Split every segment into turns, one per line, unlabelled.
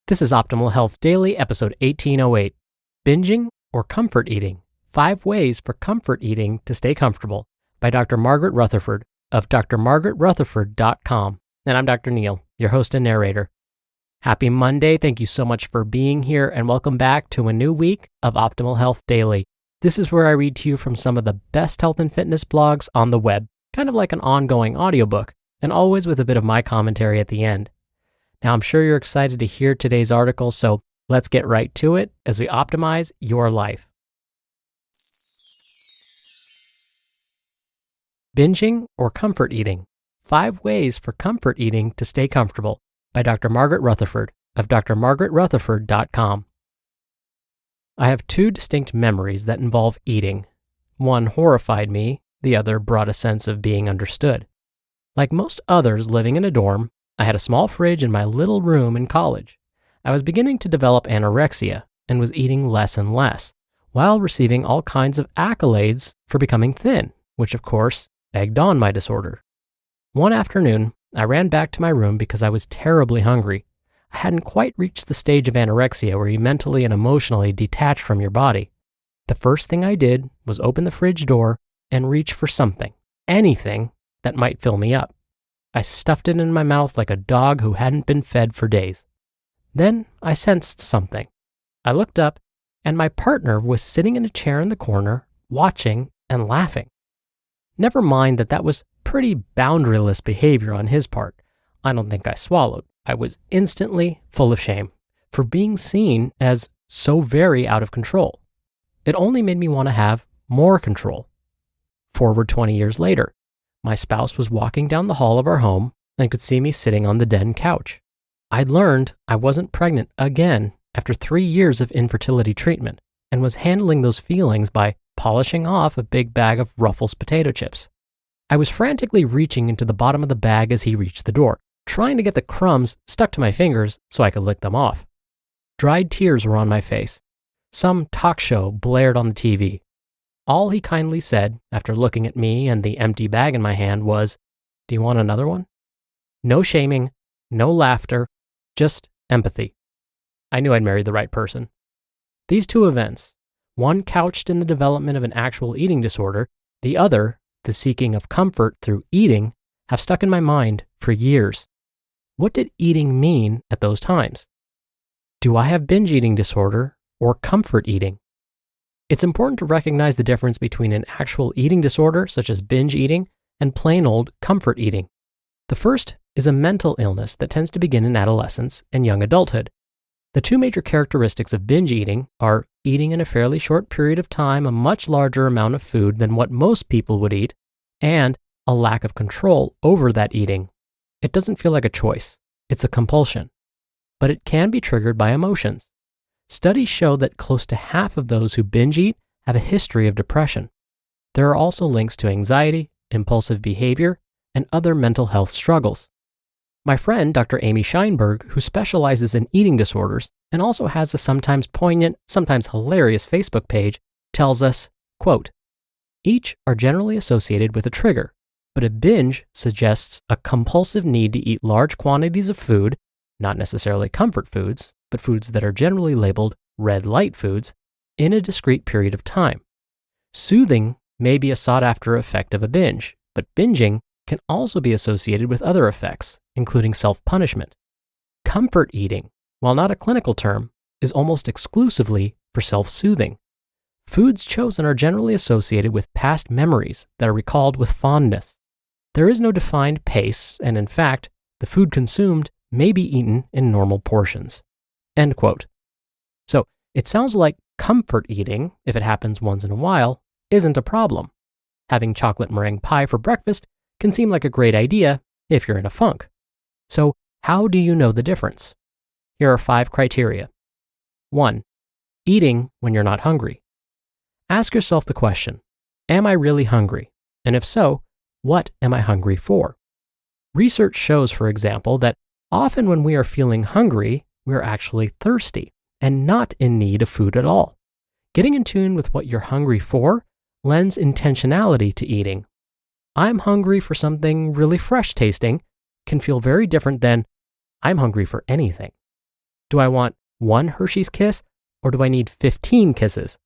This is Optimal Health Daily, episode 1808, Binging or Comfort Eating, 5 Ways for Comfort Eating to Stay Comfortable, by Dr. Margaret Rutherford of drmargaretrutherford.com. And I'm Dr. Neil, your host and narrator. Happy Monday. Thank you so much for being here, and welcome back to a new week of Optimal Health Daily. This is where I read to you from some of the best health and fitness blogs on the web, kind of like an ongoing audiobook, and always with a bit of my commentary at the end. Now, I'm sure you're excited to hear today's article, so let's get right to it as we optimize your life. Binging or Comfort Eating, 5 Ways for Comfort Eating to Stay Comfortable, by Dr. Margaret Rutherford of drmargaretrutherford.com. I have 2 distinct memories that involve eating. One horrified me, the other brought a sense of being understood. Like most others living in a dorm, I had a small fridge in my little room in college. I was beginning to develop anorexia and was eating less and less, while receiving all kinds of accolades for becoming thin, which of course egged on my disorder. One afternoon, I ran back to my room because I was terribly hungry. I hadn't quite reached the stage of anorexia where you mentally and emotionally detach from your body. The first thing I did was open the fridge door and reach for something, anything that might fill me up. I stuffed it in my mouth like a dog who hadn't been fed for days. Then I sensed something. I looked up, and my partner was sitting in a chair in the corner, watching and laughing. Never mind that was pretty boundaryless behavior on his part. I don't think I swallowed. I was instantly full of shame for being seen as so very out of control. It only made me want to have more control. Forward 20 years later, my spouse was walking down the hall of our home and could see me sitting on the den couch. I'd learned I wasn't pregnant again after 3 years of infertility treatment and was handling those feelings by polishing off a big bag of Ruffles potato chips. I was frantically reaching into the bottom of the bag as he reached the door, trying to get the crumbs stuck to my fingers so I could lick them off. Dried tears were on my face. Some talk show blared on the TV. All he kindly said, after looking at me and the empty bag in my hand, was, "Do you want another one?" No shaming, no laughter, just empathy. I knew I'd married the right person. These 2 events, one couched in the development of an actual eating disorder, the other, the seeking of comfort through eating, have stuck in my mind for years. What did eating mean at those times? Do I have binge eating disorder or comfort eating? It's important to recognize the difference between an actual eating disorder, such as binge eating, and plain old comfort eating. The first is a mental illness that tends to begin in adolescence and young adulthood. The 2 major characteristics of binge eating are eating in a fairly short period of time a much larger amount of food than what most people would eat, and a lack of control over that eating. It doesn't feel like a choice, it's a compulsion, but it can be triggered by emotions. Studies show that close to half of those who binge eat have a history of depression. There are also links to anxiety, impulsive behavior, and other mental health struggles. My friend, Dr. Amy Scheinberg, who specializes in eating disorders and also has a sometimes poignant, sometimes hilarious Facebook page, tells us, quote, "Each are generally associated with a trigger, but a binge suggests a compulsive need to eat large quantities of food, not necessarily comfort foods, but foods that are generally labeled red light foods, in a discrete period of time. Soothing may be a sought-after effect of a binge, but binging can also be associated with other effects, including self-punishment. Comfort eating, while not a clinical term, is almost exclusively for self-soothing. Foods chosen are generally associated with past memories that are recalled with fondness. There is no defined pace, and in fact, the food consumed may be eaten in normal portions." End quote. So it sounds like comfort eating, if it happens once in a while, isn't a problem. Having chocolate meringue pie for breakfast can seem like a great idea if you're in a funk. So how do you know the difference? Here are 5 criteria. 1. Eating when you're not hungry. Ask yourself the question, am I really hungry? And if so, what am I hungry for? Research shows, for example, that often when we are feeling hungry, we're actually thirsty and not in need of food at all. Getting in tune with what you're hungry for lends intentionality to eating. I'm hungry for something really fresh tasting can feel very different than I'm hungry for anything. Do I want one Hershey's Kiss or do I need 15 kisses?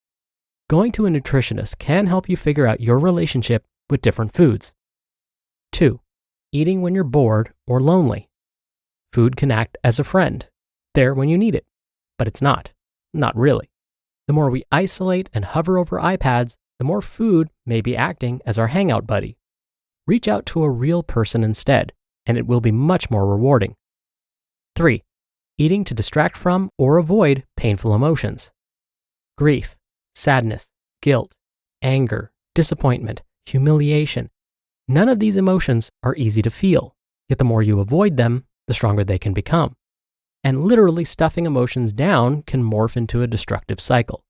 Going to a nutritionist can help you figure out your relationship with different foods. 2. Eating when you're bored or lonely. Food can act as a friend, there when you need it, but it's not really. The more we isolate and hover over iPads, the more food may be acting as our hangout buddy. Reach out to a real person instead, and it will be much more rewarding. 3. Eating to distract from or avoid painful emotions. Grief, sadness, guilt, anger, disappointment, humiliation. None of these emotions are easy to feel, yet the more you avoid them, the stronger they can become. And literally stuffing emotions down can morph into a destructive cycle.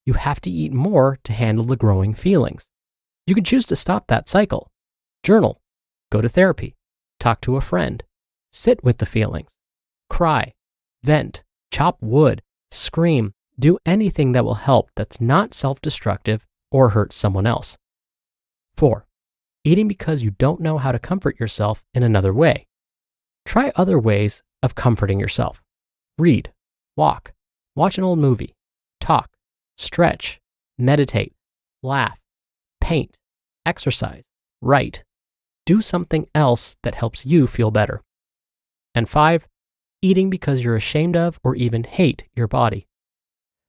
You have to eat more to handle the growing feelings. You can choose to stop that cycle. Journal, go to therapy, talk to a friend, sit with the feelings, cry, vent, chop wood, scream, do anything that will help that's not self-destructive or hurt someone else. 4. Eating because you don't know how to comfort yourself in another way. Try other ways of comforting yourself. Read, walk, watch an old movie, talk, stretch, meditate, laugh, paint, exercise, write. Do something else that helps you feel better. And 5, eating because you're ashamed of or even hate your body.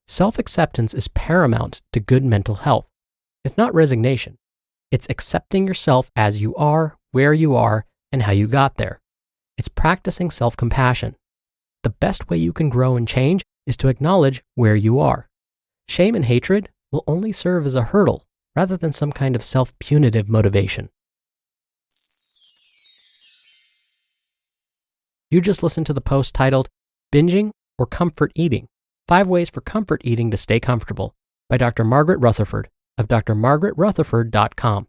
Self-acceptance is paramount to good mental health. It's not resignation. It's accepting yourself as you are, where you are, and how you got there. It's practicing self-compassion. The best way you can grow and change is to acknowledge where you are. Shame and hatred will only serve as a hurdle rather than some kind of self-punitive motivation. You just listened to the post titled Binging or Comfort Eating: 5 Ways for Comfort Eating to Stay Comfortable by Dr. Margaret Rutherford of drmargaretrutherford.com.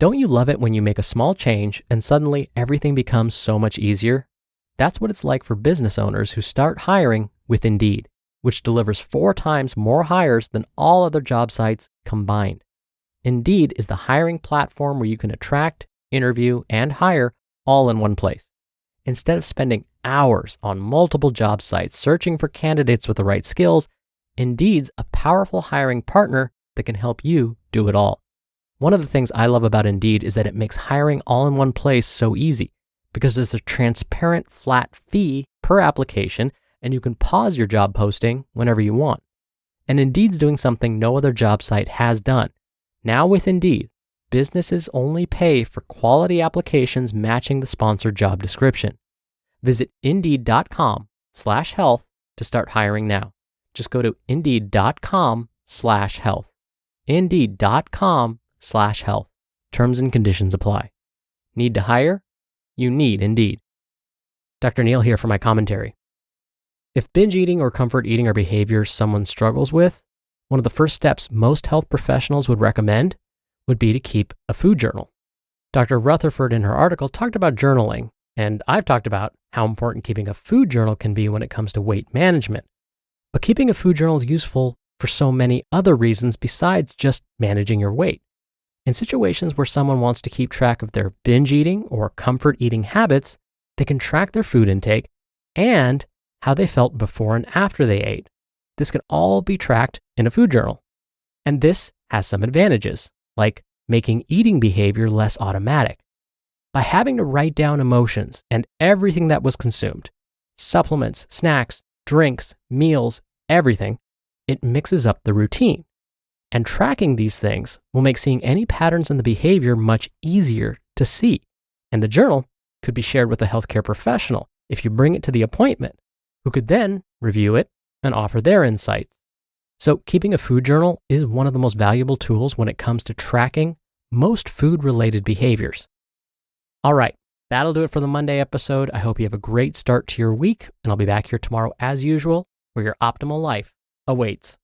Don't you love it when you make a small change and suddenly everything becomes so much easier? That's what it's like for business owners who start hiring with Indeed, which delivers 4 times more hires than all other job sites combined. Indeed is the hiring platform where you can attract, interview, and hire all in one place. Instead of spending hours on multiple job sites searching for candidates with the right skills, Indeed's a powerful hiring partner that can help you do it all. One of the things I love about Indeed is that it makes hiring all in one place so easy because there's a transparent flat fee per application and you can pause your job posting whenever you want. And Indeed's doing something no other job site has done. Now with Indeed, businesses only pay for quality applications matching the sponsored job description. Visit Indeed.com/health to start hiring now. Just go to Indeed.com/health. Indeed.com/health. Terms and conditions apply. Need to hire? You need Indeed. Dr. Neil here for my commentary. If binge eating or comfort eating are behaviors someone struggles with, one of the first steps most health professionals would recommend would be to keep a food journal. Dr. Rutherford in her article talked about journaling, and I've talked about how important keeping a food journal can be when it comes to weight management. But keeping a food journal is useful for so many other reasons besides just managing your weight. In situations where someone wants to keep track of their binge eating or comfort eating habits, they can track their food intake and how they felt before and after they ate. This can all be tracked in a food journal. And this has some advantages, like making eating behavior less automatic. By having to write down emotions and everything that was consumed, supplements, snacks, drinks, meals, everything, it mixes up the routine. And tracking these things will make seeing any patterns in the behavior much easier to see. And the journal could be shared with a healthcare professional if you bring it to the appointment, who could then review it and offer their insights. So keeping a food journal is one of the most valuable tools when it comes to tracking most food-related behaviors. All right, that'll do it for the Monday episode. I hope you have a great start to your week, and I'll be back here tomorrow as usual, where your optimal life awaits.